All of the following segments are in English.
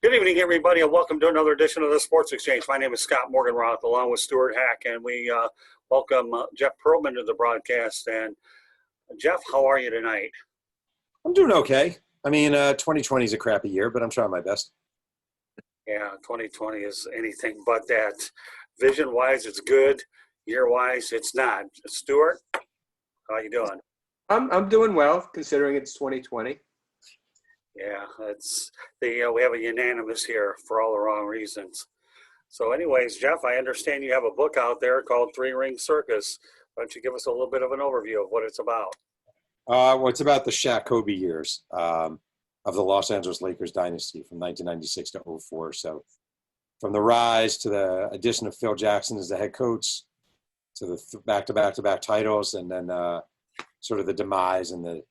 Good evening, everybody, and welcome to another edition of the Sports Exchange. My name is Scott Morganroth, along with Stuart Hack, and we welcome Jeff Pearlman to the broadcast. And Jeff, how are you tonight? I'm doing okay. I mean, 2020 is a crappy year, but I'm trying my best. Yeah, 2020 is anything but that. Vision-wise, it's good. Year-wise, it's not. Stuart, how you doing? I'm doing well considering it's 2020. Yeah, we have a unanimous here for all the wrong reasons. So, anyways, Jeff, I understand you have a book out there called Ring Circus. Why don't you give us a little bit of an overview of what it's about? Well, it's about the Shaq Kobe years of the Los Angeles Lakers Dynasty from 1996 to '04. So from the rise to the addition of Phil Jackson as the head coach to the back-to-back titles, and then sort of the demise and the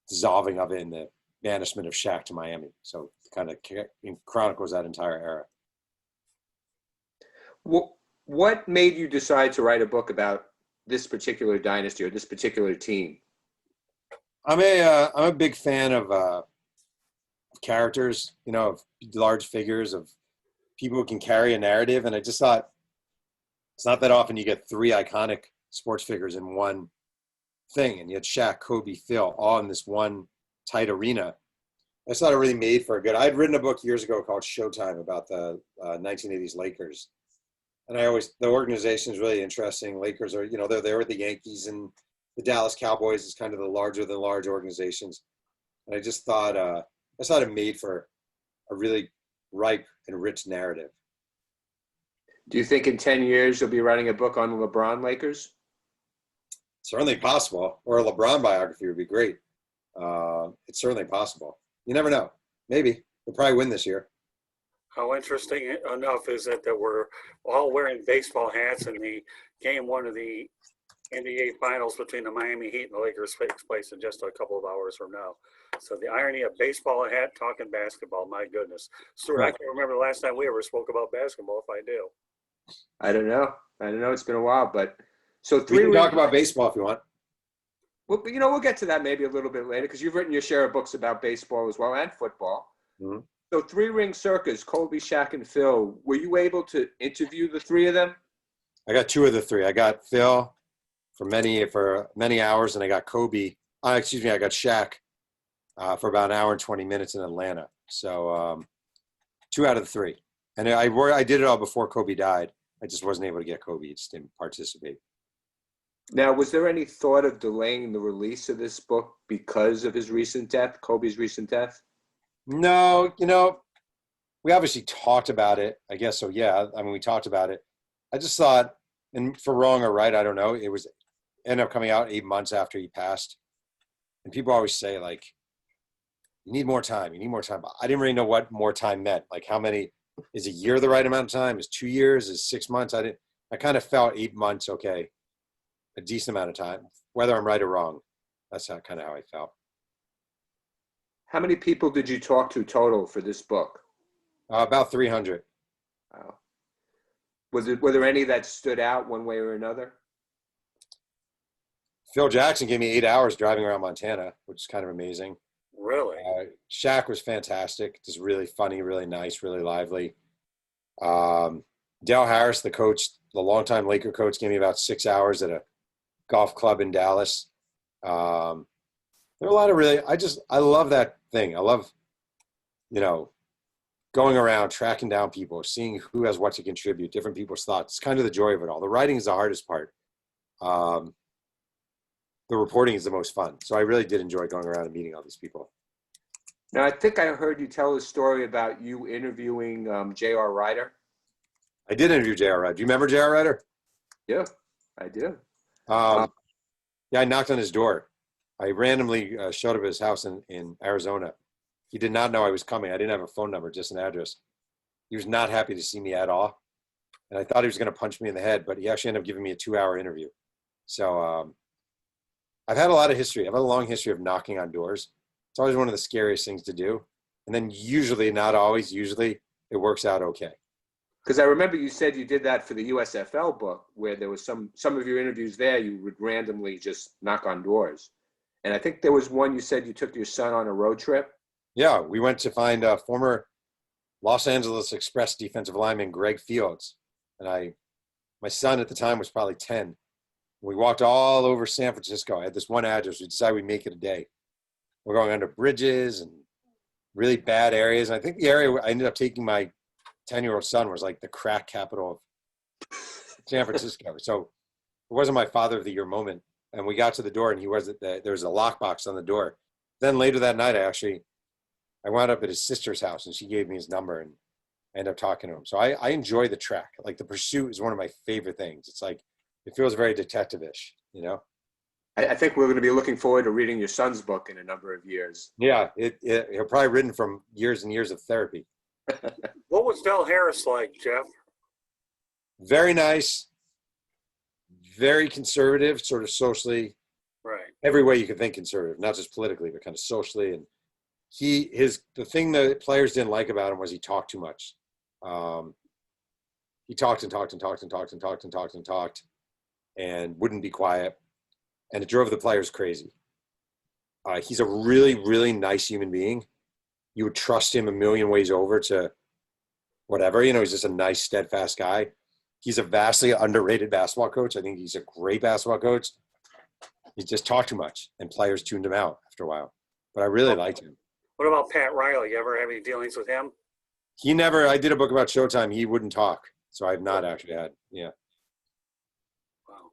dissolving of it and the banishment of Shaq to Miami. So kind of chronicles that entire era. What made you decide to write a book about this particular dynasty or this particular team? I'm a big fan of characters, of large figures, of people who can carry a narrative. And I just thought it's not that often you get three iconic sports figures in one thing. And yet Shaq, Kobe, Phil, all in this one tight arena. I thought it really made for a good. I'd written a book years ago called Showtime about the 1980s Lakers. And the organization is really interesting. Lakers are, they're there with the Yankees, and the Dallas Cowboys is kind of the larger than large organizations. And I just thought, it made for a really ripe and rich narrative. Do you think in 10 years you'll be writing a book on the LeBron Lakers? Certainly possible. Or a LeBron biography would be great. It's certainly possible. You never know. Maybe. They'll probably win this year. How interesting enough is it that we're all wearing baseball hats in the game one of the NBA Finals between the Miami Heat and the Lakers takes place in just a couple of hours from now. So the irony of baseball hat talking basketball, my goodness. Stuart, right. I can't remember the last time we ever spoke about basketball, if I do. I don't know. It's been a while, but we can talk about baseball if you want. Well, we'll get to that maybe a little bit later because you've written your share of books about baseball as well and football. Mm-hmm. So Ring Circus, Kobe, Shaq, and Phil, were you able to interview the three of them? I got two of the three. I got Phil for many hours, and I got Kobe. I got Shaq for about an hour and 20 minutes in Atlanta. So 2 out of the 3. And I did it all before Kobe died. I just wasn't able to get Kobe. He just didn't participate. Now, was there any thought of delaying the release of this book because of his recent death, Kobe's recent death? No, we obviously talked about it, I guess. So, yeah, we talked about it. I just thought, and for wrong or right, I don't know, it ended up coming out 8 months after he passed. And people always say, like, you need more time. But I didn't really know what more time meant. Like, how many, is a year the right amount of time? Is 2 years? Is 6 months? I kind of felt 8 months, okay, a decent amount of time. Whether I'm right or wrong, that's kind of how I felt. How many people did you talk to total for this book? About 300. Wow. Were there any that stood out one way or another? Phil Jackson gave me 8 hours driving around Montana, which is kind of amazing. Really? Shaq was fantastic. Just really funny, really nice, really lively. Dale Harris, the coach, the longtime Laker coach, gave me about 6 hours at a golf club in Dallas. There were a lot of I love that thing. I love, going around, tracking down people, seeing who has what to contribute, different people's thoughts. It's kind of the joy of it all. The writing is the hardest part. The reporting is the most fun. So I really did enjoy going around and meeting all these people. Now, I think I heard you tell a story about you interviewing J.R. Ryder. I did interview J.R. Ryder. Do you remember J.R. Ryder? Yeah, I do. Yeah, I knocked on his door. I randomly showed up at his house in Arizona. He did not know I was coming. I didn't have a phone number, just an address. He was not happy to see me at all. And I thought he was going to punch me in the head, but he actually ended up giving me a 2-hour interview. So I've had a lot of history. I've had a long history of knocking on doors. It's always one of the scariest things to do. And then usually, not always, usually it works out okay. Because I remember you said you did that for the USFL book, where there was some of your interviews there, you would randomly just knock on doors. And I think there was one you said you took your son on a road trip. Yeah, we went to find former Los Angeles Express defensive lineman Greg Fields. And my son at the time was probably 10. We walked all over San Francisco. I had this one address. We decided we'd make it a day. We're going under bridges and really bad areas. And I think the area I ended up taking my 10-year-old son was like the crack capital of San Francisco. So it wasn't my father of the year moment. And we got to the door and there was a lockbox on the door. Then later that night, I wound up at his sister's house and she gave me his number and I ended up talking to him. So I enjoy the track. Like the pursuit is one of my favorite things. It's like, it feels very detective-ish, you know? I think we're going to be looking forward to reading your son's book in a number of years. Yeah, he'll probably written from years and years of therapy. What was Del Harris like, Jeff? Very nice, very conservative, sort of socially. Right. Every way you can think conservative, not just politically, but kind of socially. And the thing that players didn't like about him was he talked too much. He talked and talked and talked and talked and talked and talked and talked and wouldn't be quiet. And it drove the players crazy. He's a really, really nice human being. You would trust him a million ways over to whatever. You know, he's just a nice, steadfast guy. He's a vastly underrated basketball coach. I think he's a great basketball coach. He just talked too much, and players tuned him out after a while. But I really liked him. What about Pat Riley? You ever have any dealings with him? I did a book about Showtime. He wouldn't talk. So I've not actually had, yeah. Wow.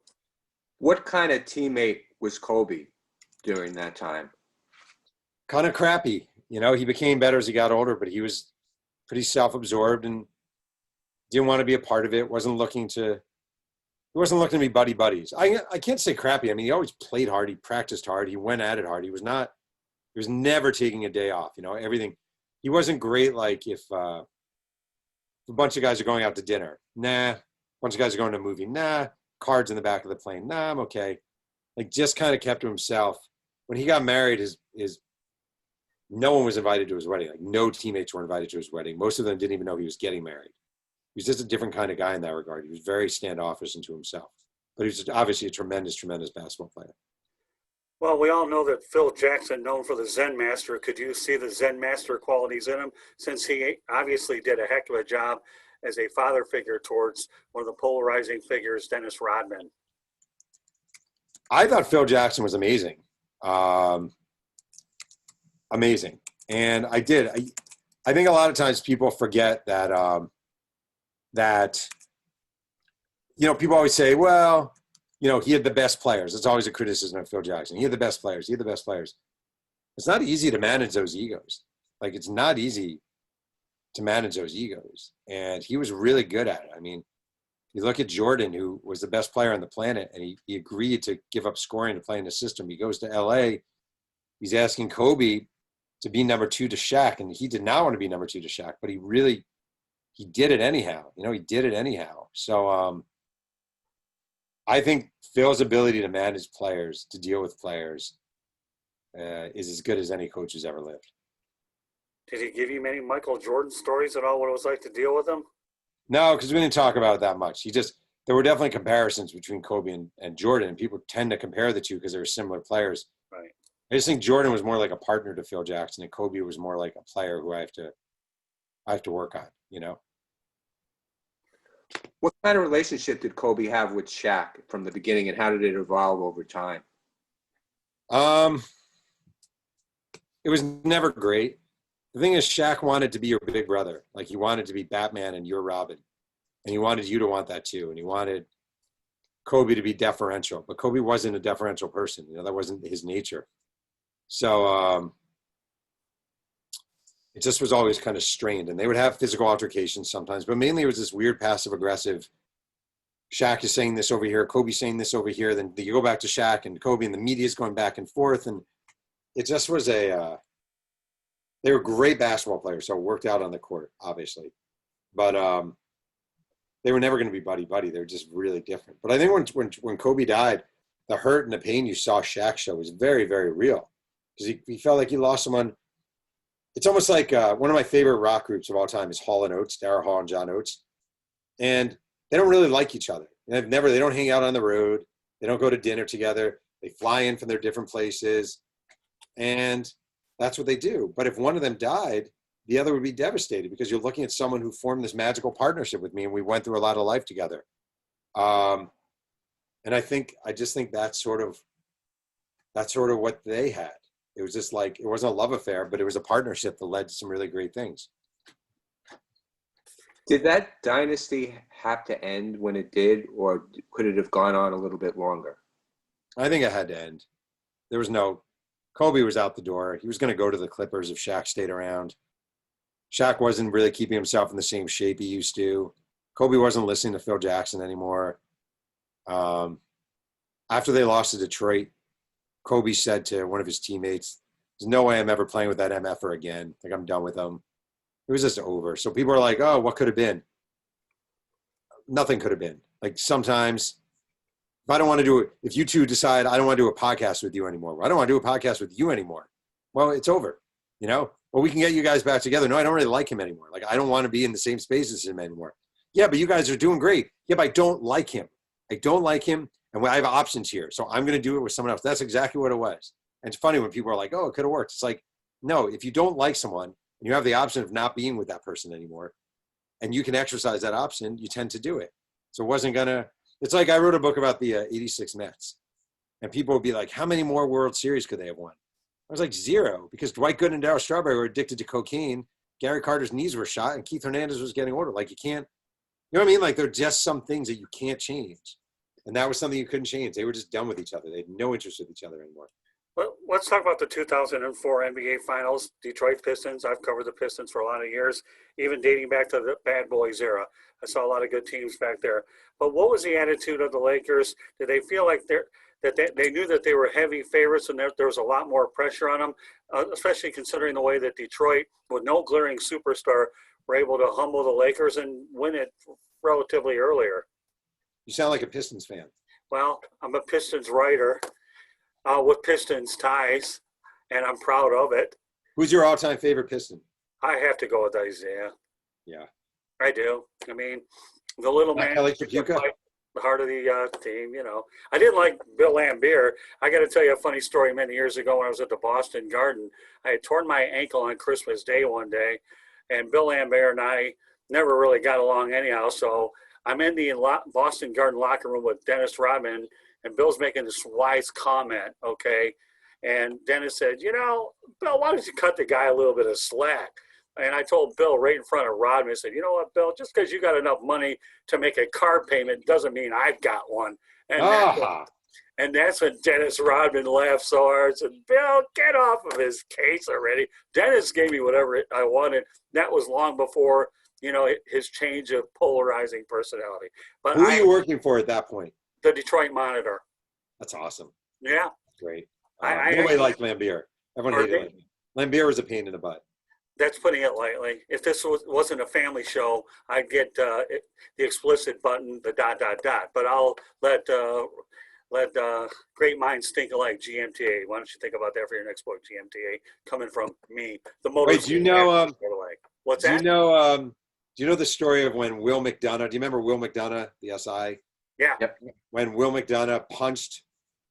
What kind of teammate was Kobe during that time? Kind of crappy. You know, he became better as he got older, but he was pretty self-absorbed and didn't want to be a part of it. Wasn't looking to be buddy buddies. I can't say crappy. I mean, he always played hard. He practiced hard. He went at it hard. He was never taking a day off, you know, everything. He wasn't great. Like if a bunch of guys are going out to dinner, nah. A bunch of guys are going to a movie, nah. Cards in the back of the plane, nah, I'm okay. Like just kind of kept to himself. When he got married, no one was invited to his wedding. Like no teammates were invited to his wedding. Most of them didn't even know he was getting married. He was just a different kind of guy in that regard. He was very standoffish into himself. But he was obviously a tremendous, tremendous basketball player. Well, we all know that Phil Jackson, known for the Zen Master, could you see the Zen Master qualities in him, since he obviously did a heck of a job as a father figure towards one of the polarizing figures, Dennis Rodman? I thought Phil Jackson was amazing. Amazing. And I did. I think a lot of times people forget that, you know, people always say, well, you know, he had the best players. It's always a criticism of Phil Jackson. He had the best players. He had the best players. It's not easy to manage those egos. Like, it's not easy to manage those egos. And he was really good at it. I mean, you look at Jordan, who was the best player on the planet, and he agreed to give up scoring to play in the system. He goes to LA. He's asking Kobe to be number 2 to Shaq, and he did not want to be number 2 to Shaq, but he did it anyhow. You know, he did it anyhow. So I think Phil's ability to manage players, to deal with players, is as good as any coach who's ever lived. Did he give you many Michael Jordan stories at all, what it was like to deal with him? No, because we didn't talk about it that much. There were definitely comparisons between Kobe and Jordan, and people tend to compare the two because they were similar players. Right. I just think Jordan was more like a partner to Phil Jackson, and Kobe was more like a player who I have to work on, you know? What kind of relationship did Kobe have with Shaq from the beginning, and how did it evolve over time? It was never great. The thing is, Shaq wanted to be your big brother. Like, he wanted to be Batman and you're Robin. And he wanted you to want that too. And he wanted Kobe to be deferential. But Kobe wasn't a deferential person. You know, that wasn't his nature. So it just was always kind of strained. And they would have physical altercations sometimes. But mainly it was this weird passive-aggressive, Shaq is saying this over here, Kobe saying this over here. Then you go back to Shaq and Kobe, and the media is going back and forth. And it just was they were great basketball players, so it worked out on the court, obviously. But they were never going to be buddy-buddy. They were just really different. But I think when Kobe died, the hurt and the pain you saw Shaq show was very, very real. Because he felt like he lost someone. It's almost like one of my favorite rock groups of all time is Hall & Oates, Dara Hall and John Oates. And they don't really like each other. They don't hang out on the road. They don't go to dinner together. They fly in from their different places. And that's what they do. But if one of them died, the other would be devastated because you're looking at someone who formed this magical partnership with me, and we went through a lot of life together. And I just think that's sort of what they had. It was just like, it wasn't a love affair, but it was a partnership that led to some really great things. Did that dynasty have to end when it did, or could it have gone on a little bit longer? I think it had to end. There was Kobe was out the door. He was going to go to the Clippers if Shaq stayed around. Shaq wasn't really keeping himself in the same shape he used to. Kobe wasn't listening to Phil Jackson anymore. After they lost to Detroit, Kobe said to one of his teammates, "There's no way I'm ever playing with that MFer again. Like, I'm done with him." It was just over. So people are like, "Oh, what could have been?" Nothing could have been. Like, sometimes if I don't want to do it, if you two decide I don't want to do a podcast with you anymore, well, I don't want to do a podcast with you anymore. Well, it's over, Well, we can get you guys back together. No, I don't really like him anymore. Like, I don't want to be in the same space as him anymore. Yeah, but you guys are doing great. Yeah, but I don't like him. I don't like him, and I have options here. So I'm going to do it with someone else. That's exactly what it was. And it's funny when people are like, "Oh, it could have worked." It's like, no, if you don't like someone and you have the option of not being with that person anymore, and you can exercise that option, you tend to do it. So it wasn't going to, it's like I wrote a book about the 86 Mets, and people would be like, "How many more World Series could they have won?" I was like, 0, because Dwight Gooden and Darryl Strawberry were addicted to cocaine. Gary Carter's knees were shot, and Keith Hernandez was getting older. Like, you can't, you know what I mean? Like, there are just some things that you can't change. And that was something you couldn't change. They were just done with each other. They had no interest with each other anymore. Well, let's talk about the 2004 NBA Finals, Detroit Pistons. I've covered the Pistons for a lot of years, even dating back to the Bad Boys era. I saw a lot of good teams back there. But what was the attitude of the Lakers? Did they feel like they knew that they were heavy favorites and there was a lot more pressure on them, especially considering the way that Detroit, with no glaring superstar, were able to humble the Lakers and win it relatively earlier? You sound like a Pistons fan. Well, I'm a Pistons writer with Pistons ties, and I'm proud of it. Who's your all-time favorite Piston? I have to go with Isaiah. Yeah. I do. I mean, the little man, Kelly Tripucka? the heart of the team, I didn't like Bill Laimbeer. I got to tell you a funny story. Many years ago when I was at the Boston Garden, I had torn my ankle on Christmas Day one day, and Bill Laimbeer and I never really got along anyhow, so I'm in the Boston Garden locker room with Dennis Rodman, and Bill's making this wise comment, okay? And Dennis said, Bill, why don't you cut the guy a little bit of slack? And I told Bill right in front of Rodman, I said, "You know what, Bill, just because you got enough money to make a car payment doesn't mean I've got one." And that's when Dennis Rodman laughed so hard and said, "Bill, get off of his case already." Dennis gave me whatever I wanted. That was long before his change of polarizing personality. But who were you working for at that point? The Detroit Monitor. That's awesome. Yeah. Great. Nobody liked Laimbeer. Everyone hated Laimbeer. Laimbeer was a pain in the butt. That's putting it lightly. If this wasn't a family show, I'd get the explicit button, the ... But I'll let great minds think alike, GMTA. Why don't you think about that for your next book, GMTA, coming from me, the motor. Wait, do you know? What's that? Do you know the story of when Will McDonough? Do you remember Will McDonough, the SI? Yeah. Yep. When Will McDonough punched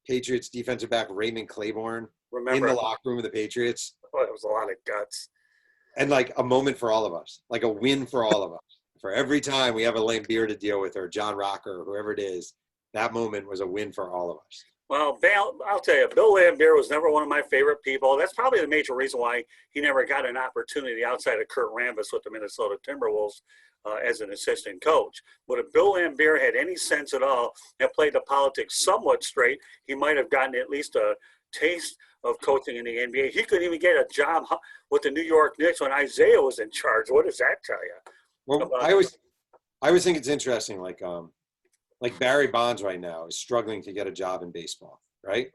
Patriots defensive back Raymond Claiborne in the locker room of the Patriots. Oh, it was a lot of guts. And like a moment for all of us, like a win for all of us. For every time we have a Laimbeer to deal with, or John Rocker, or whoever it is, that moment was a win for all of us. Well, I'll tell you, Bill Laimbeer was never one of my favorite people. That's probably the major reason why he never got an opportunity outside of Kurt Rambis with the Minnesota Timberwolves as an assistant coach. But if Bill Laimbeer had any sense at all and played the politics somewhat straight, he might have gotten at least a taste of coaching in the NBA. He couldn't even get a job with the New York Knicks when Isaiah was in charge. What does that tell you? Well, I always think it's interesting, like Barry Bonds right now is struggling to get a job in baseball, right?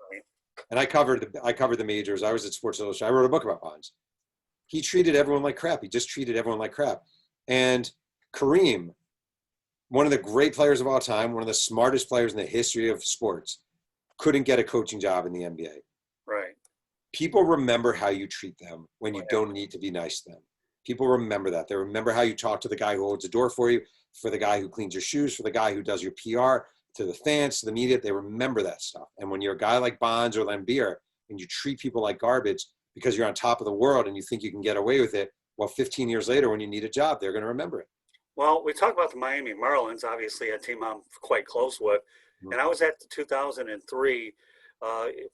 And I covered the majors. I was at Sports Illustrated. I wrote a book about Bonds. He treated everyone like crap. He just treated everyone like crap. And Kareem, one of the great players of all time, one of the smartest players in the history of sports, couldn't get a coaching job in the NBA. Right. People remember how you treat them when you don't need to be nice to them. People remember that. They remember how you talk to the guy who holds the door for you, for the guy who cleans your shoes, for the guy who does your PR, to the fans, to the media. They remember that stuff. And when you're a guy like Bonds or Laimbeer and you treat people like garbage because you're on top of the world and you think you can get away with it, Well, 15 years later, when you need a job, they're going to remember it. Well, we talked about the Miami Marlins, obviously a team I'm quite close with. And I was at the 2003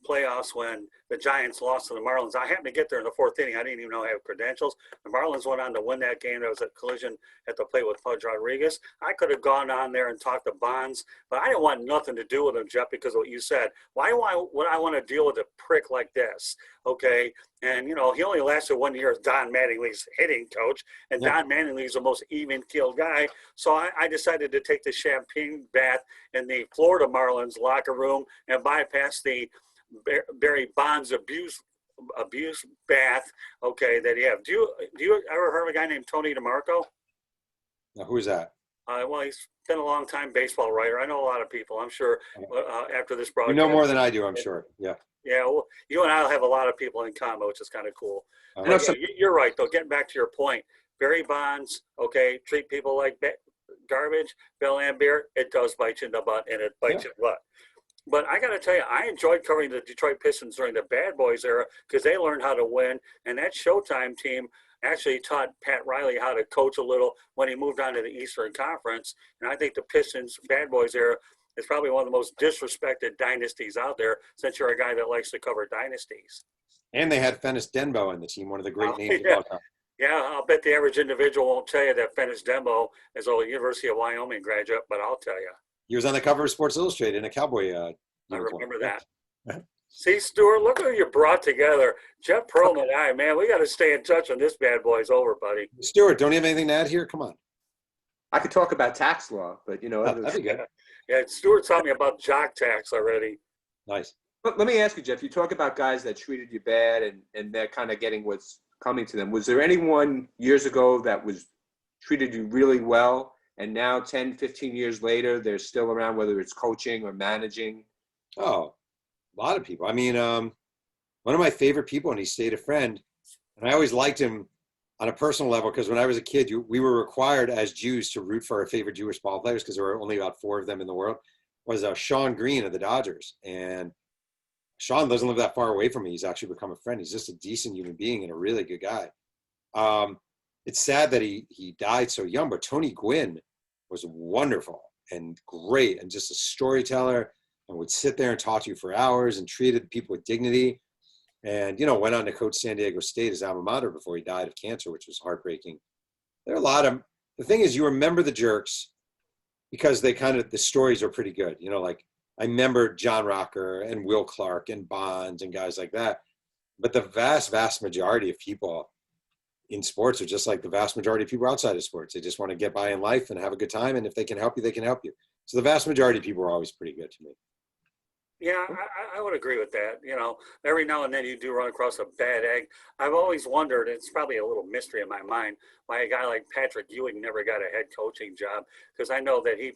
playoffs when the Giants lost to the Marlins. I happened to get there in the fourth inning. I didn't even know I had credentials. The Marlins went on to win that game. There was a collision at the plate with Pudge Rodriguez. I could have gone on there and talked to Bonds, but I didn't want nothing to do with him, Jeff, because of what you said. Why would I want to deal with a prick like this? Okay. And, you know, he only lasted 1 year as Don Mattingly's hitting coach, and Don Mattingly's the most even-keeled guy. So I decided to take the champagne bath in the Florida Marlins locker room and bypass the Barry Bonds abuse bath, okay, that you have. Do you ever heard of a guy named Tony DeMarco? Now, who is that? Well, he's been a long time baseball writer. I know a lot of people. I'm sure after this broadcast. You know more than I do, I'm sure. Yeah. Yeah, well, you and I will have a lot of people in common, which is kind of cool. I know You're right, though. Getting back to your point, Barry Bonds, okay, treat people like garbage. Bill Laimbeer, it does bite you in the butt, and it bites you in the butt. But I got to tell you, I enjoyed covering the Detroit Pistons during the Bad Boys era because they learned how to win, and that Showtime team actually taught Pat Riley how to coach a little when he moved on to the Eastern Conference. And I think the Pistons Bad Boys era is probably one of the most disrespected dynasties out there, since you're a guy that likes to cover dynasties. And they had Fennis Denbo in the team, one of the great names of all time. Yeah, I'll bet the average individual won't tell you that Fennis Denbo is a University of Wyoming graduate, but I'll tell you. He was on the cover of Sports Illustrated in a cowboy I uniform. remember that. See, Stuart, look who you brought together. Jeff Pearlman and I, man, we got to stay in touch when this bad boy's over, buddy. Stuart, don't you have anything to add here? Come on. I could talk about tax law, but, you know. That'd be good. Yeah, Stuart taught me about jock tax already. Nice. But let me ask you, Jeff, you talk about guys that treated you bad and they're kind of getting what's coming to them. Was there anyone years ago that was treated you really well, and now 10, 15 years later, they're still around, whether it's coaching or managing? Oh, a lot of people. I mean, one of my favorite people, and he stayed a friend, and I always liked him on a personal level because when I was a kid, we were required as Jews to root for our favorite Jewish ball players because there were only about 4 of them in the world, was Sean Green of the Dodgers. And Sean doesn't live that far away from me. He's actually become a friend. He's just a decent human being and a really good guy. It's sad that he died so young, but Tony Gwynn was wonderful and great and just a storyteller and would sit there and talk to you for hours and treated people with dignity. And, you know, went on to coach San Diego State, his alma mater, before he died of cancer, which was heartbreaking. There are a lot of, the thing is, you remember the jerks because they the stories are pretty good. You know, like I remember John Rocker and Will Clark and Bonds and guys like that. But the vast, vast majority of people in sports are just like the vast majority of people outside of sports. They just want to get by in life and have a good time. And if they can help you, they can help you. So the vast majority of people are always pretty good to me. Yeah, I would agree with that. You know, every now and then you do run across a bad egg. I've always wondered, it's probably a little mystery in my mind, why a guy like Patrick Ewing never got a head coaching job, because I know that he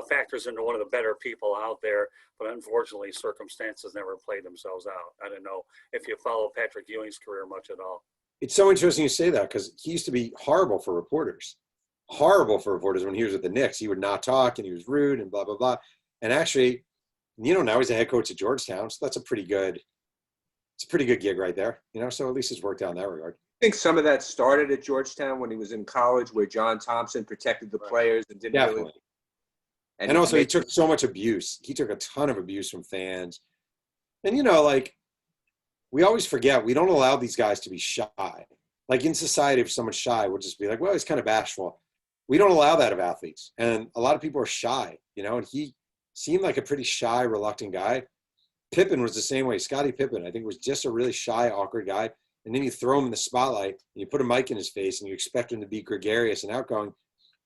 factors into one of the better people out there, but unfortunately circumstances never played themselves out. I don't know if you follow Patrick Ewing's career much at all. It's so interesting you say that because he used to be horrible for reporters. Horrible for reporters when he was with the Knicks. He would not talk and he was rude and blah, blah, blah. And actually, you know, now he's a head coach at Georgetown, so that's a pretty good gig right there, you know, so at least it's worked out in that regard. I think some of that started at Georgetown when he was in college, where John Thompson protected the players and didn't Definitely. really. And also he took so much abuse. He took a ton of abuse from fans. And, you know, like, we always forget, we don't allow these guys to be shy. Like in society, if someone's shy, we'll just be like, well, he's kind of bashful. We don't allow that of athletes. And a lot of people are shy, you know, and he seemed like a pretty shy, reluctant guy. Pippen was the same way. Scottie Pippen, I think, was just a really shy, awkward guy. And then you throw him in the spotlight and you put a mic in his face and you expect him to be gregarious and outgoing.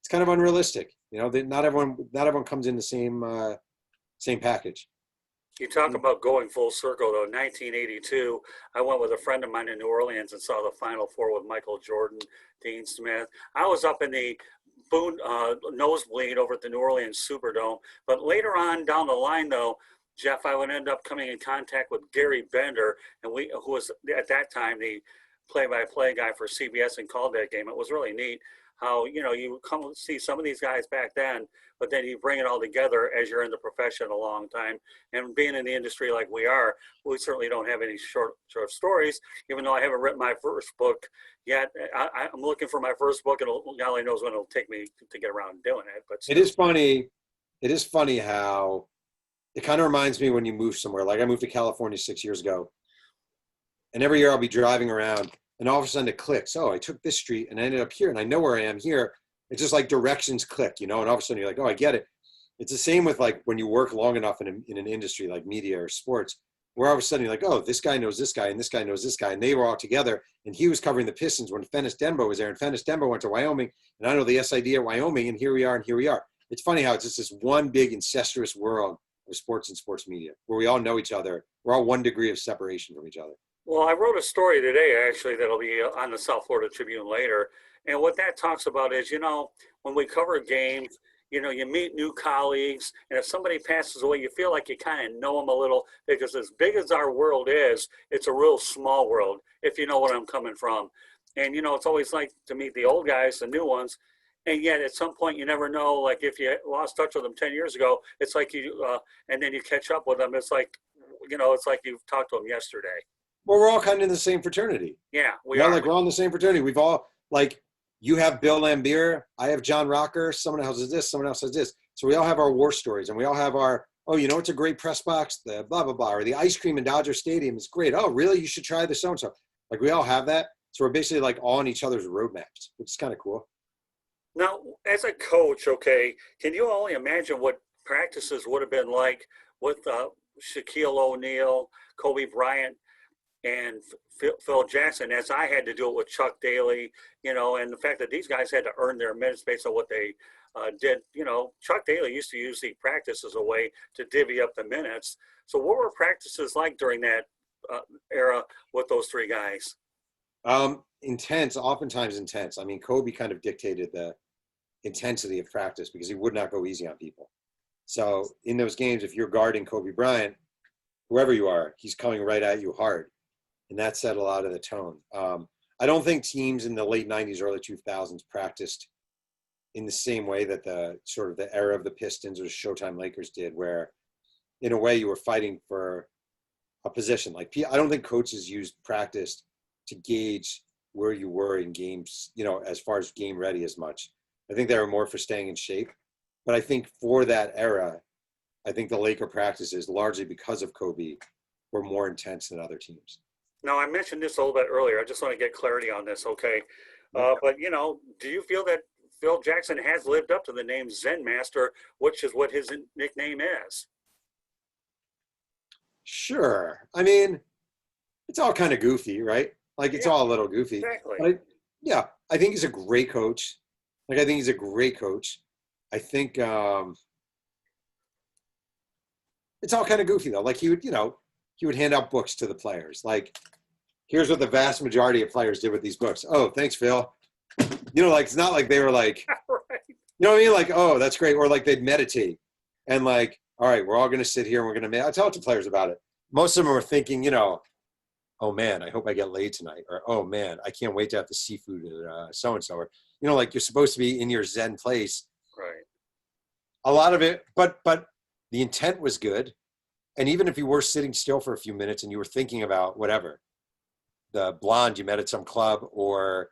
It's kind of unrealistic. You know, not everyone comes in the same package. You talk about going full circle, though. 1982, I went with a friend of mine in New Orleans and saw the Final Four with Michael Jordan, Dean Smith. I was up in the nosebleed over at the New Orleans Superdome. But later on down the line, though, Jeff, I would end up coming in contact with Gary Bender, and who was at that time the play-by-play guy for CBS and called that game. It was really neat how, you come see some of these guys back then, but then you bring it all together as you're in the profession a long time. And being in the industry like we are, we certainly don't have any short stories, even though I haven't written my first book yet. I'm looking for my first book, and God only knows when it'll take me to get around doing it. But it is funny. It is funny how it kind of reminds me when you move somewhere. Like I moved to California 6 years ago, and every year I'll be driving around, and all of a sudden it clicks. Oh, I took this street and I ended up here, and I know where I am here. It's just like directions click, and all of a sudden you're like, oh, I get it. It's the same with like when you work long enough in an industry like media or sports, where all of a sudden you're like, oh, this guy knows this guy, and this guy knows this guy, and they were all together, and he was covering the Pistons when Fennis Denbo was there, and Fennis Denbo went to Wyoming, and I know the SID at Wyoming, and here we are, and here we are. It's funny how it's just this one big incestuous world of sports and sports media, where we all know each other. We're all 1 degree of separation from each other. Well, I wrote a story today, actually, that'll be on the South Florida Tribune later. And what that talks about is, when we cover games, you meet new colleagues, and if somebody passes away, you feel like you kind of know them a little, because as big as our world is, it's a real small world, if you know what I'm coming from. And, it's always like to meet the old guys, the new ones. And yet at some point, you never know, like if you lost touch with them 10 years ago, it's like and then you catch up with them. It's like, it's like you've talked to them yesterday. Well, we're all kind of in the same fraternity. Yeah, we are. Like we're all in the same fraternity. We've all, like, you have Bill Lambier, I have John Rocker, someone else has this, someone else has this. So we all have our war stories, and we all have our, oh, it's a great press box, the blah, blah, blah, or the ice cream in Dodger Stadium is great. Oh, really? You should try the so-and-so. Like, we all have that. So we're basically like all on each other's roadmaps, which is kind of cool. Now, as a coach, okay, can you only imagine what practices would have been with Shaquille O'Neal, Kobe Bryant, and Phil Jackson, as I had to do it with Chuck Daly, and the fact that these guys had to earn their minutes based on what they did. Chuck Daly used to use the practice as a way to divvy up the minutes. So what were practices like during that era with those three guys? Intense, oftentimes intense. I mean, Kobe kind of dictated the intensity of practice because he would not go easy on people. So in those games, if you're guarding Kobe Bryant, whoever you are, he's coming right at you hard. And that set a lot of the tone. I don't think teams in the late 90s, early 2000s practiced in the same way that the sort of the era of the Pistons or Showtime Lakers did, where in a way you were fighting for a position. Like, I don't think coaches used practice to gauge where you were in games, as far as game ready as much. I think they were more for staying in shape. But I think for that era, I think the Laker practices, largely because of Kobe, were more intense than other teams. Now, I mentioned this a little bit earlier. I just want to get clarity on this, okay? But, do you feel that Phil Jackson has lived up to the name Zen Master, which is what his nickname is? Sure. I mean, it's all kind of goofy, right? Like, it's all a little goofy. Exactly. But I think he's a great coach. I think he's a great coach. I think it's all kind of goofy, though. Like, he would hand out books to the players. Like, here's what the vast majority of players did with these books. Oh, thanks, Phil. It's not like they were like, right. You know what I mean? Like, oh, that's great. Or like they'd meditate and like, all right, we're all going to sit here and we're going to, I talk to players about it. Most of them are thinking, oh man, I hope I get laid tonight. Or, oh man, I can't wait to have the seafood at so-and-so. Or, like you're supposed to be in your Zen place. Right. A lot of it, but the intent was good. And even if you were sitting still for a few minutes and you were thinking about whatever, the blonde you met at some club or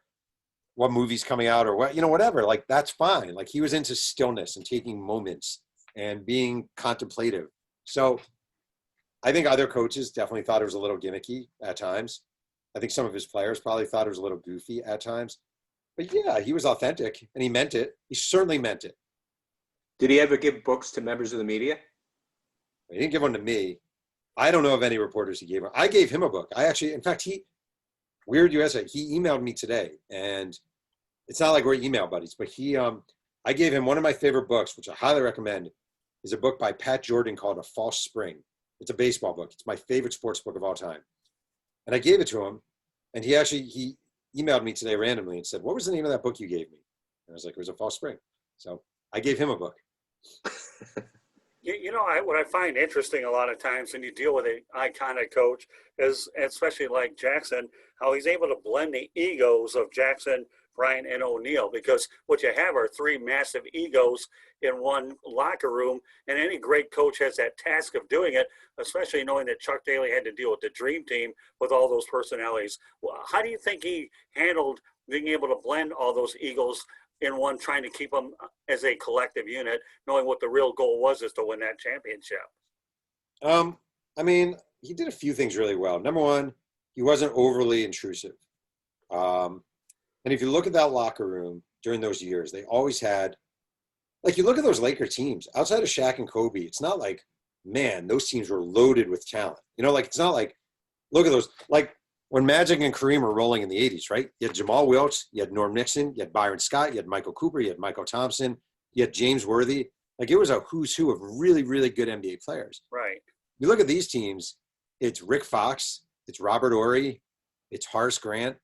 what movie's coming out or what, whatever, like that's fine. Like he was into stillness and taking moments and being contemplative. So I think other coaches definitely thought it was a little gimmicky at times. I think some of his players probably thought it was a little goofy at times. But yeah, he was authentic and he meant it. He certainly meant it. Did he ever give books to members of the media? He didn't give one to me. I don't know of any reporters he gave one. I gave him a book. In fact, Weird USA, he emailed me today, and it's not like we're email buddies, but I gave him one of my favorite books, which I highly recommend, is a book by Pat Jordan called A False Spring. It's a baseball book. It's my favorite sports book of all time. And I gave it to him, and he emailed me today randomly and said, what was the name of that book you gave me? And I was like, it was A False Spring. So I gave him a book. What I find interesting a lot of times when you deal with an iconic coach is, especially like Jackson, how he's able to blend the egos of Jackson, Bryant, and O'Neal, because what you have are three massive egos in one locker room, and any great coach has that task of doing it, especially knowing that Chuck Daly had to deal with the dream team with all those personalities. Well, how do you think he handled being able to blend all those egos in one, trying to keep them as a collective unit, knowing what the real goal was is to win that championship? I mean, he did a few things really well. Number one, he wasn't overly intrusive. And if you look at that locker room during those years, they always had, like, you look at those Laker teams outside of Shaq and Kobe, it's not like, man, those teams were loaded with talent. Like, it's not like, look at those, like when Magic and Kareem were rolling in the 80s, right? You had Jamal Wilkes, you had Norm Nixon, you had Byron Scott, you had Michael Cooper, you had Michael Thompson, you had James Worthy. Like, it was a who's who of really, really good NBA players. Right. You look at these teams, it's Rick Fox, it's Robert Horry, it's Horace Grant,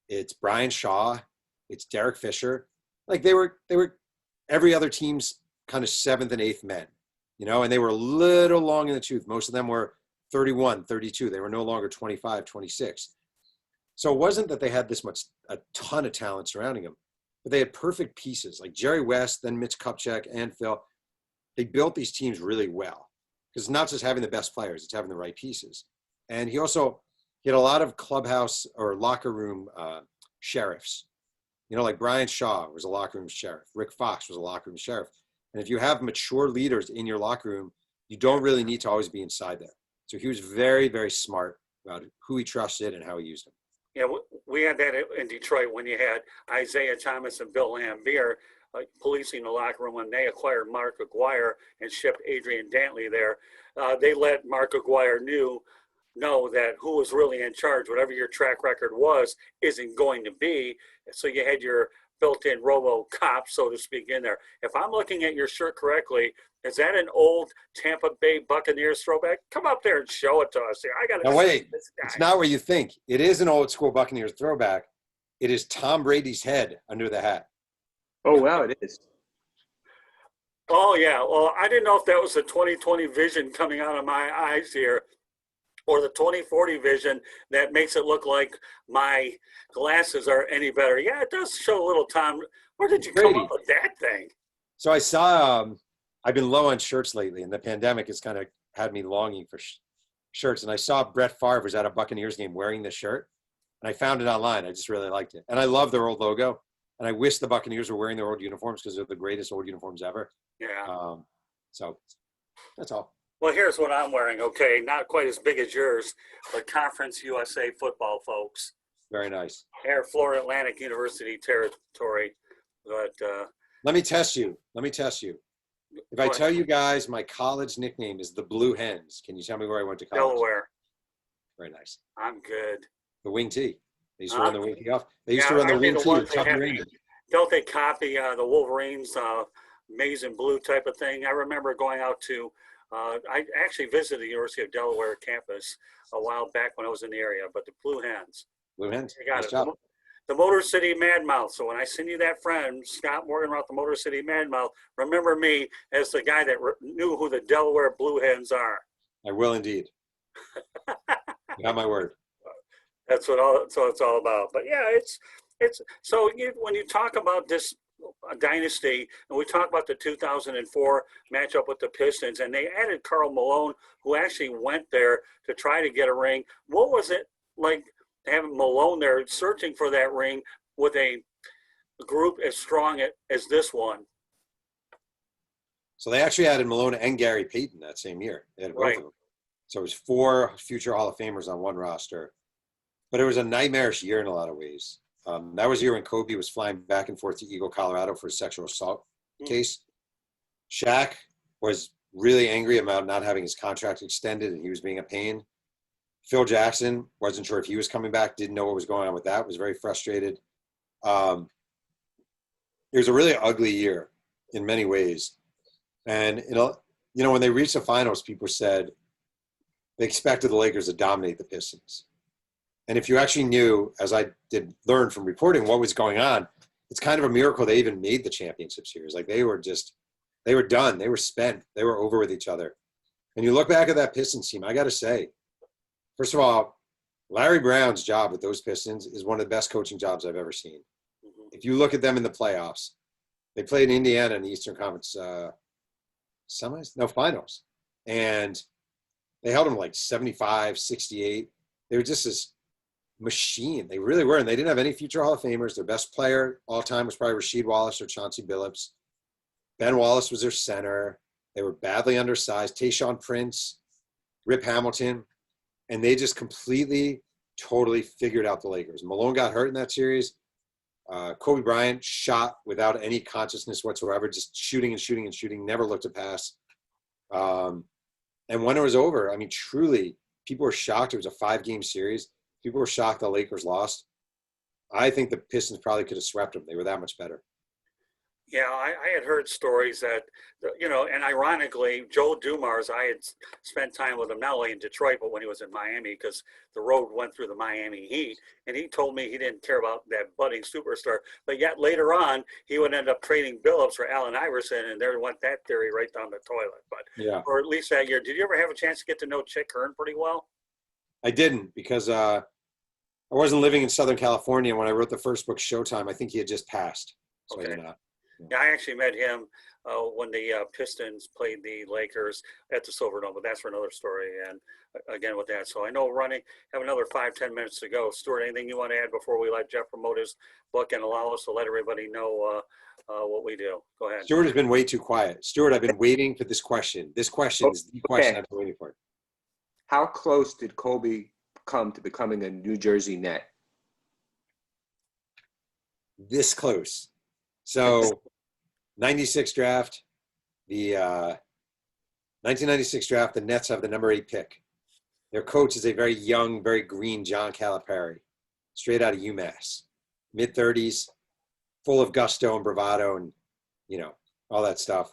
it's Brian Shaw, it's Derek Fisher. Like, they were every other team's kind of seventh and eighth men, and they were a little long in the tooth. Most of them were 31, 32. They were no longer 25, 26. So it wasn't that they had a ton of talent surrounding them, but they had perfect pieces like Jerry West, then Mitch Kupchak and Phil. They built these teams really well, because it's not just having the best players, it's having the right pieces. And he had a lot of clubhouse or locker room sheriffs. Like Brian Shaw was a locker room sheriff. Rick Fox was a locker room sheriff. And if you have mature leaders in your locker room, you don't really need to always be inside there. So he was very, very smart about who he trusted and how he used them. Yeah, we had that in Detroit when you had Isaiah Thomas and Bill Laimbeer policing the locker room when they acquired Mark Aguirre and shipped Adrian Dantley there. They let Mark Aguirre know that who was really in charge, whatever your track record was, isn't going to be. So you had your built-in robo-cop, so to speak, in there. If I'm looking at your shirt correctly, is that an old Tampa Bay Buccaneers throwback? Come up there and show it to us. I got to. No, wait, it's not what you think. It is an old school Buccaneers throwback. It is Tom Brady's head under the hat. Oh, wow, it is. Oh, yeah. Well, I didn't know if that was the 2020 vision coming out of my eyes here, or the 2040 vision that makes it look like my glasses are any better. Yeah, it does show a little Tom. Where did you come up with that thing? So I saw, I've been low on shirts lately, and the pandemic has kind of had me longing for shirts. And I saw Brett Favre was at a Buccaneers game wearing this shirt, and I found it online. I just really liked it. And I love their old logo. And I wish the Buccaneers were wearing their old uniforms, because they're the greatest old uniforms ever. Yeah. So that's all. Well, here's what I'm wearing. Okay, not quite as big as yours, but Conference USA football, folks. Very nice. Air Florida Atlantic University territory. But let me test you. If I tell you guys my college nickname is the Blue Hens, can you tell me where I went to college? Delaware. Very nice. I'm good. The wing tee. They used to run the wing tee off. They used to run the wing tee with Tubby Raymond. Don't they copy the Wolverines maize and blue type of thing? I remember going out to I actually visited the University of Delaware campus a while back when I was in the area, but the Blue Hens. Blue Hens. You got nice it. Job. The Motor City Mad Mouth. So when I send you that friend, Scott Morgan about the Motor City Mad Mouth, remember me as the guy that knew who the Delaware Blue Hens are. I will indeed. You got my word. That's what it's all about. But yeah, it's so when you talk about this dynasty, and we talk about the 2004 matchup with the Pistons, and they added Karl Malone, who actually went there to try to get a ring. What was it like having Malone there searching for that ring with a group as strong as this one? So they actually added Malone and Gary Payton that same year. They had both of them. So it was 4 future Hall of Famers on one roster. But it was a nightmarish year in a lot of ways. That was the year when Kobe was flying back and forth to Eagle, Colorado for a sexual assault case. Shaq was really angry about not having his contract extended, and he was being a pain. Phil Jackson wasn't sure if he was coming back, didn't know what was going on with that, was very frustrated. It was a really ugly year in many ways. And, when they reached the finals, people said they expected the Lakers to dominate the Pistons. And if you actually knew, as I did learn from reporting, what was going on, it's kind of a miracle they even made the championship series. Like, they were just They were done. They were spent. They were over with each other. And you look back at that Pistons team, I got to say, first of all, Larry Brown's job with those Pistons is one of the best coaching jobs I've ever seen. If you look at them in the playoffs, they played Indiana in the Eastern Conference finals. And they held them like 75, 68. They were just this machine. They really were. And they didn't have any future Hall of Famers. Their best player all time was probably Rasheed Wallace or Chauncey Billups. Ben Wallace was their center. They were badly undersized. Tayshaun Prince, Rip Hamilton. And they just completely, totally figured out the Lakers. Malone got hurt in that series. Kobe Bryant shot without any consciousness whatsoever, just shooting and shooting and shooting, never looked to pass. And when it was over, I mean, truly, people were shocked. It was a 5-game series. People were shocked the Lakers lost. I think the Pistons probably could have swept them. They were that much better. Yeah, I had heard stories that, and ironically, Joe Dumars, I had spent time with him not only in Detroit, but when he was in Miami, because the road went through the Miami Heat. And he told me he didn't care about that budding superstar. But yet later on, he would end up trading Billups for Allen Iverson, and there went that theory right down the toilet. But yeah, or at least that year. Did you ever have a chance to get to know Chick Hearn pretty well? I didn't, because I wasn't living in Southern California when I wrote the first book, Showtime. I think he had just passed. So Okay. I did not. Yeah, I actually met him when the Pistons played the Lakers at the Silverdome, but that's for another story. And again with that, so I know have another 5-10 minutes to go. Stuart, anything you want to add before we let Jeff promote his book and allow us to let everybody know what we do? Go ahead. Stuart has been way too quiet. Stuart, I've been waiting for this question. This question is the question I've been waiting for. How close did Kobe come to becoming a New Jersey Net? This close. So 96 draft, the 1996 draft, the Nets have the number 8 pick. Their coach is a very young, very green John Calipari, straight out of UMass, mid-30s, full of gusto and bravado and, all that stuff.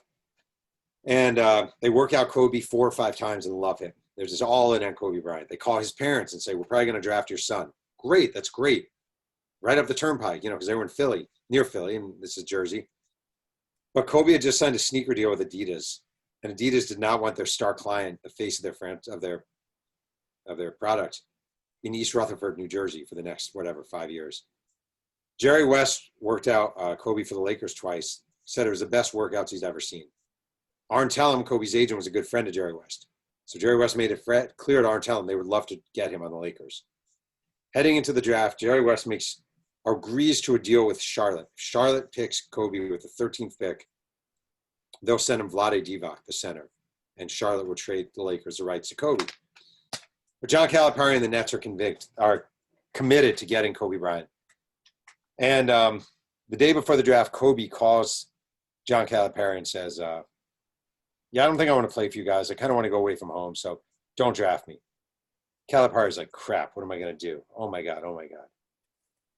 And they work out Kobe 4 or 5 times and love him. There's this all in on Kobe Bryant. They call his parents and say, we're probably going to draft your son. Great, that's great. Right up the turnpike, because they were in Philly, near Philly, and this is Jersey. But Kobe had just signed a sneaker deal with Adidas, and Adidas did not want their star client, the face of their product, in East Rutherford, New Jersey, for the next 5 years. Jerry West worked out Kobe for the Lakers twice. Said it was the best workouts he's ever seen. Arn Tellem, Kobe's agent, was a good friend of Jerry West, so Jerry West made it clear to Arn Tellem they would love to get him on the Lakers. Heading into the draft, Jerry West agrees to a deal with Charlotte. If Charlotte picks Kobe with the 13th pick, they'll send him Vlade Divac, the center, and Charlotte will trade the Lakers the rights to Kobe. But John Calipari and the Nets are committed to getting Kobe Bryant. And the day before the draft, Kobe calls John Calipari and says, I don't think I want to play for you guys. I kind of want to go away from home, so don't draft me. Calipari's like, crap, what am I going to do? Oh, my God.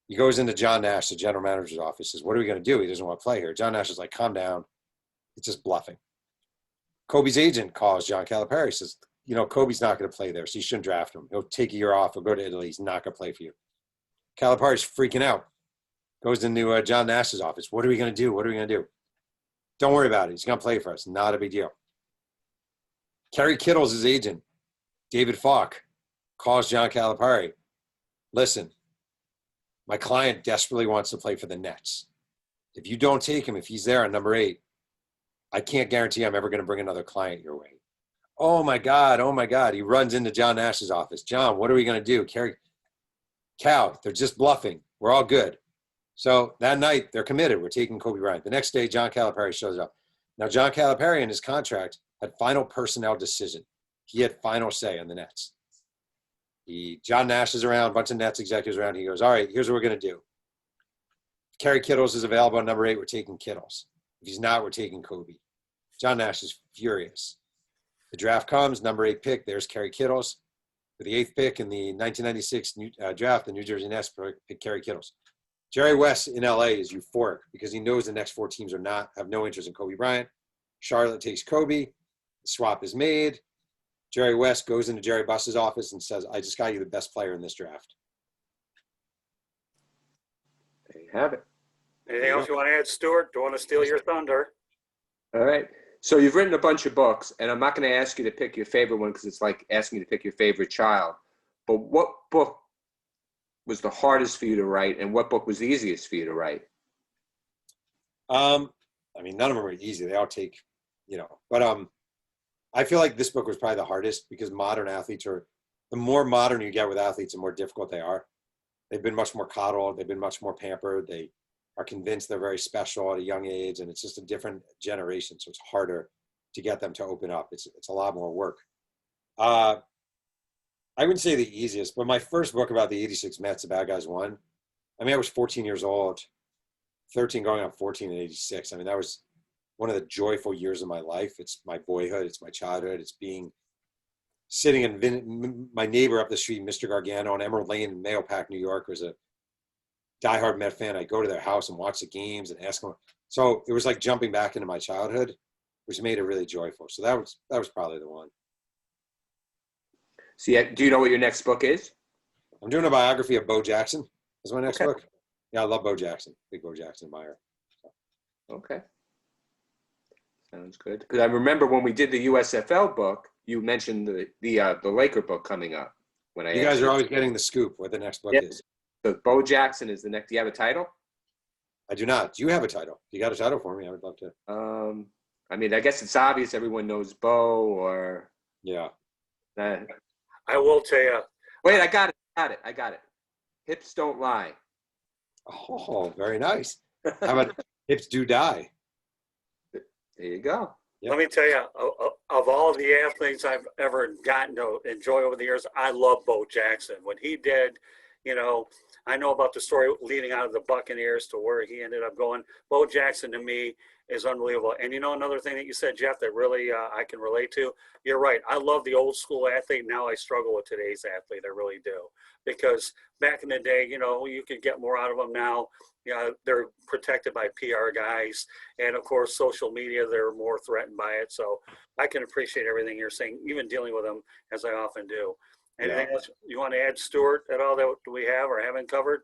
He goes into John Nash, the general manager's office, says, what are we going to do? He doesn't want to play here. John Nash is like, calm down. It's just bluffing. Kobe's agent calls John Calipari, says, Kobe's not going to play there, so you shouldn't draft him. He'll take a year off. He'll go to Italy. He's not going to play for you. Calipari's freaking out. Goes into John Nash's office. What are we going to do? Don't worry about it. He's going to play for us. Not a big deal. Kerry Kittles, his agent, David Falk, calls John Calipari. Listen, my client desperately wants to play for the Nets. If you don't take him, if he's there on number 8, I can't guarantee I'm ever going to bring another client your way. Oh my God. He runs into John Nash's office. John, what are we going to do? Cal, they're just bluffing. We're all good. So that night, they're committed. We're taking Kobe Bryant. The next day, John Calipari shows up. Now, John Calipari in his contract had final personnel decision. He had final say on the Nets. John Nash is around, a bunch of Nets executives around. He goes, all right, here's what we're going to do. If Kerry Kittles is available on number 8, we're taking Kittles. If he's not, we're taking Kobe. John Nash is furious. The draft comes, number 8 pick, there's Kerry Kittles. For the 8th pick in the 1996 draft, the New Jersey Nets pick Kerry Kittles. Jerry West in LA is euphoric because he knows the next 4 teams have no interest in Kobe Bryant. Charlotte takes Kobe. The swap is made. Jerry West goes into Jerry Buss's office and says, I just got you the best player in this draft. There you have it. Anything else you want to add, Stuart? Don't want to steal your thunder. All right. So you've written a bunch of books, and I'm not going to ask you to pick your favorite one because it's like asking you to pick your favorite child. But what book was the hardest for you to write, and what book was the easiest for you to write? I mean, none of them are easy. They all take, but I feel like this book was probably the hardest because modern athletes the more modern you get with athletes, the more difficult they are. They've been much more coddled. They've been much more pampered. They are convinced they're very special at a young age, and it's just a different generation. So it's harder to get them to open up. It's a lot more work. I wouldn't say the easiest, but my first book about the 86 Mets, The Bad Guys Won. I mean, I was 14 years old, 13 going on 14 in 86. I mean, that was one of the joyful years of my life. It's my boyhood. It's my childhood. It's sitting in my neighbor up the street, Mr. Gargano on Emerald Lane in Mahopac, New York, was a diehard Met fan. I go to their house and watch the games and ask them. So it was like jumping back into my childhood, which made it really joyful. So that was probably the one. So do you know what your next book is? I'm doing a biography of Bo Jackson. Is my next book. Yeah, I love Bo Jackson. Big Bo Jackson buyer. So. Okay. Sounds good. Because I remember when we did the USFL book, you mentioned the Laker book coming up. When you guys are always getting the scoop what the next book is. So Bo Jackson is the next. Do you have a title? I do not. Do you have a title? You got a title for me? I would love to. I mean, I guess it's obvious everyone knows Bo or. Yeah. I will tell you. Wait, I got it. Hips don't lie. Oh, very nice. How about Hips Do Die? There you go. Yep. Let me tell you, of all the athletes I've ever gotten to enjoy over the years, I love Bo Jackson. When he did, I know about the story leading out of the Buccaneers to where he ended up going. Bo Jackson to me is unbelievable. And another thing that you said, Jeff, that really I can relate to, you're right. I love the old school athlete. Now I struggle with today's athlete. I really do. Because back in the day, you could get more out of them now. They're protected by PR guys. And of course, social media, they're more threatened by it. So I can appreciate everything you're saying, even dealing with them as I often do. Anything else you want to add, Stuart, at all that we have or haven't covered?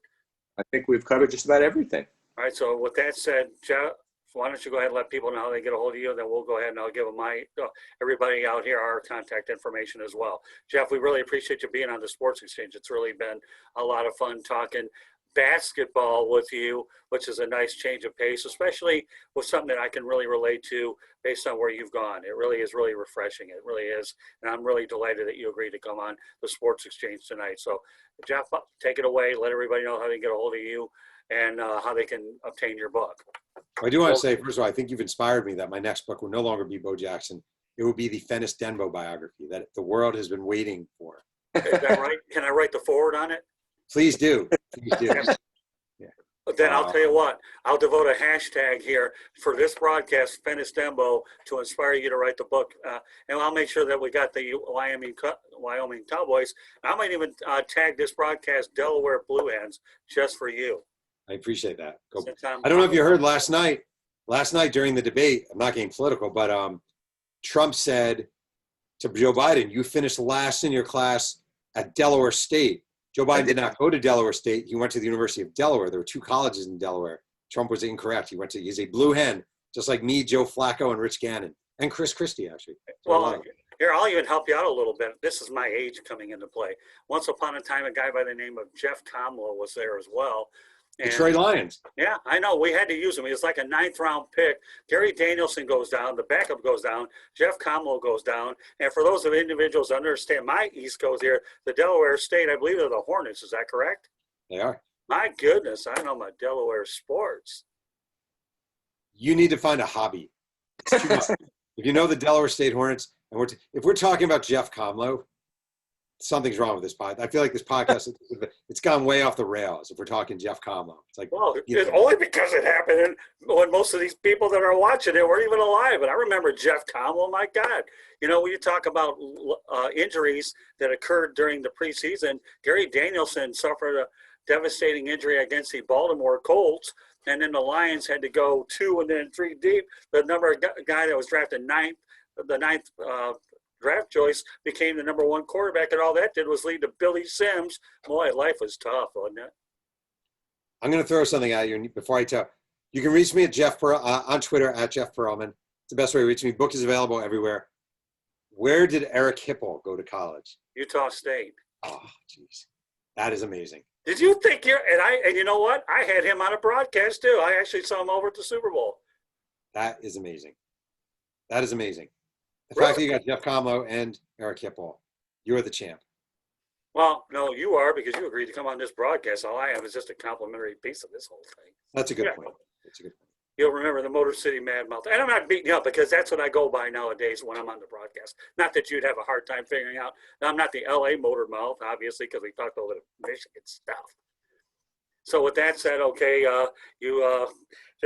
I think we've covered just about everything. All right. So with that said, Jeff, why don't you go ahead and let people know how they get a hold of you? Then we'll go ahead and I'll give them everybody out here our contact information as well. Jeff, we really appreciate you being on the Sports Exchange. It's really been a lot of fun talking basketball with you, which is a nice change of pace, especially with something that I can really relate to based on where you've gone. It really is really refreshing. It really is. And I'm really delighted that you agreed to come on the Sports Exchange tonight. So Jeff, take it away. Let everybody know how they get a hold of you and how they can obtain your book. I do want to say, first of all, I think you've inspired me that my next book will no longer be Bo Jackson. It will be the Fennis Denbo biography that the world has been waiting for. Is that right? Can I write the forward on it? Please do. Please do. Yeah. But then I'll tell you what, I'll devote a hashtag here for this broadcast, Fennis Dembo, to inspire you to write the book. And I'll make sure that we got the Wyoming Cowboys. I might even tag this broadcast Delaware Blue Hens just for you. I appreciate that. I don't know if you heard last night during the debate, I'm not getting political, but Trump said to Joe Biden, you finished last in your class at Delaware State. Joe Biden did not go to Delaware State. He went to the University of Delaware. There were 2 colleges in Delaware. Trump was incorrect. He's a blue hen, just like me, Joe Flacco, and Rich Gannon, and Chris Christie, actually. Well, here, I'll even help you out a little bit. This is my age coming into play. Once upon a time, a guy by the name of Jeff Comlow was there as well. Detroit Lions. Yeah, I know. We had to use him. He was like a 9th-round pick. Gary Danielson goes down. The backup goes down. Jeff Comlow goes down. And for those of individuals that understand my East Coast here, the Delaware State, I believe they're the Hornets. Is that correct? They are. My goodness, I know my Delaware sports. You need to find a hobby. It's too much. If you know the Delaware State Hornets, and if we're talking about Jeff Comlow, something's wrong with this podcast. I feel like this podcast, it's gone way off the rails if we're talking Jeff Comlow. It's like, well, it's only because it happened when most of these people that are watching it weren't even alive. But I remember Jeff Comlow, my God. When you talk about injuries that occurred during the preseason, Gary Danielson suffered a devastating injury against the Baltimore Colts. And then the Lions had to go 2 and then 3 deep. The guy that was drafted the ninth draft choice became the number 1 quarterback, and all that did was lead to Billy Sims. Boy, life was tough, wasn't it? I'm going to throw something at you before I tell. You can reach me at on Twitter at Jeff Pearlman. the best way to reach me. Book is available everywhere. Where did Eric Hipple go to college? Utah State. Oh, jeez. That is amazing. Did you think and you know what? I had him on a broadcast too. I actually saw him over at the Super Bowl. That is amazing. That is amazing. The Really? fact that you got Jeff Comlo and Eric Hipple, you're the champ. Well, no, you are, because you agreed to come on this broadcast. All I have is just a complimentary piece of this whole thing. That's a good Yeah. point. That's a good point. You'll remember the Motor City Mad Mouth. And I'm not beating you up, because that's what I go by nowadays when I'm on the broadcast. Not that you'd have a hard time figuring out. I'm not the LA Motor Mouth, obviously, because we talked over the Michigan stuff. So with that said, okay,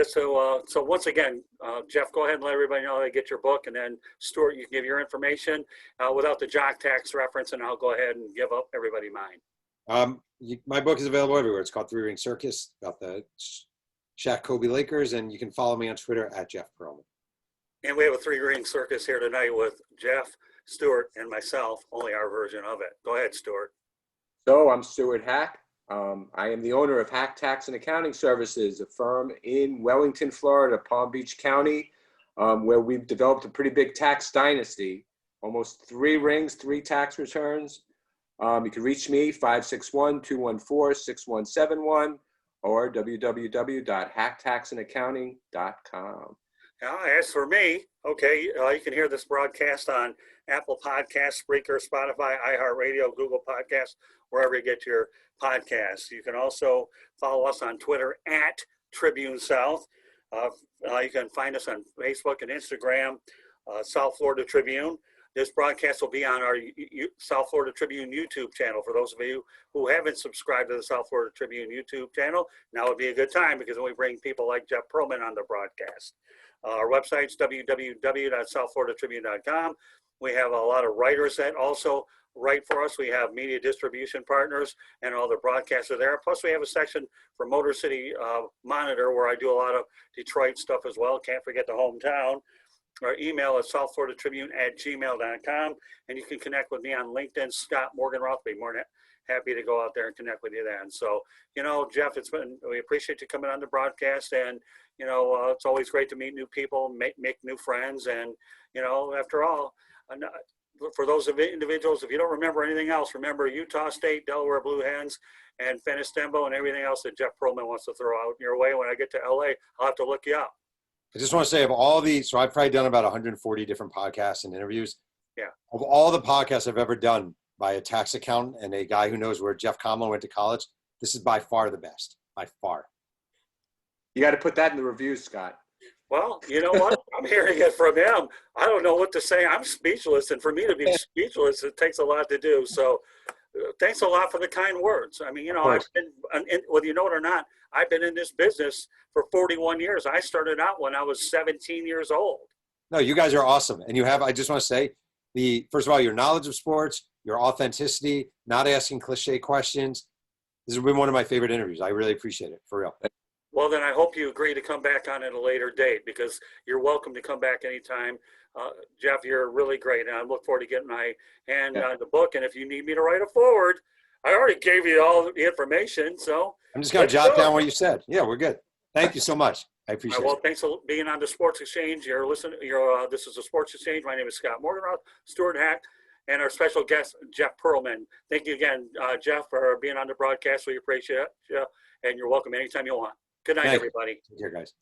so once again, Jeff, go ahead and let everybody know how to get your book, and then Stuart, you can give your information without the jock tax reference, and I'll go ahead and give up everybody mine. My book is available everywhere. It's called Ring Circus, about the Shaq Kobe Lakers, and you can follow me on Twitter at Jeff Pearlman. And we have a Ring Circus here tonight with Jeff, Stuart, and myself, only our version of it. Go ahead, Stuart. So I'm Stuart Hack. I am the owner of Hack Tax and Accounting Services, a firm in Wellington, Florida, Palm Beach County, where we've developed a pretty big tax dynasty, almost 3 rings, 3 tax returns. You can reach me, 561-214-6171, or www.hacktaxandaccounting.com. Now, as for me, okay, you can hear this broadcast on Apple Podcasts, Spreaker, Spotify, iHeartRadio, Google Podcasts, wherever you get your podcasts. You can also follow us on Twitter at Tribune South. You can find us on Facebook and Instagram, South Florida Tribune. This broadcast will be on our South Florida Tribune YouTube channel. For those of you who haven't subscribed to the South Florida Tribune YouTube channel, now would be a good time, because we bring people like Jeff Pearlman on the broadcast. Our website's www.southfloridatribune.com. We have a lot of writers that also write for us. We have media distribution partners, and all the broadcasts are there. Plus, we have a section for Motor City Monitor, where I do a lot of Detroit stuff as well. Can't forget the hometown. Our email is southfloridatribune@gmail.com, and you can connect with me on LinkedIn, Scott Morganroth. Be more than happy to go out there and connect with you then. So, Jeff, we appreciate you coming on the broadcast, and it's always great to meet new people, make new friends, and after all, for those individuals, if you don't remember anything else, remember Utah State, Delaware Blue Hens, and Fenistembo, and everything else that Jeff Pearlman wants to throw out your way. When I get to LA, I'll have to look you up. I just want to say, of all these, so I've probably done about 140 different podcasts and interviews. Yeah. Of all the podcasts I've ever done by a tax accountant and a guy who knows where Jeff Comlo went to college, this is by far the best, by far. You got to put that in the reviews, Scott. Well, you know what? I'm hearing it from him. I don't know what to say. I'm speechless, and for me to be speechless, it takes a lot to do. So thanks a lot for the kind words. I mean, I've been, whether you know it or not, I've been in this business for 41 years. I started out when I was 17 years old. No, you guys are awesome. And I just want to say, first of all, your knowledge of sports, your authenticity, not asking cliche questions. This has been one of my favorite interviews. I really appreciate it, for real. Well, then I hope you agree to come back on at a later date, because you're welcome to come back anytime. Jeff, you're really great, and I look forward to getting my hand on the book. And if you need me to write a forward, I already gave you all the information, so I'm just going to jot down what you said. Yeah, we're good. Thank you so much. I appreciate it. Well, thanks for being on the Sports Exchange. This is the Sports Exchange. My name is Scott Morganroth, Stuart Hack, and our special guest, Jeff Pearlman. Thank you again, Jeff, for being on the broadcast. We appreciate it, and you're welcome anytime you want. Good night, everybody. Take care, guys.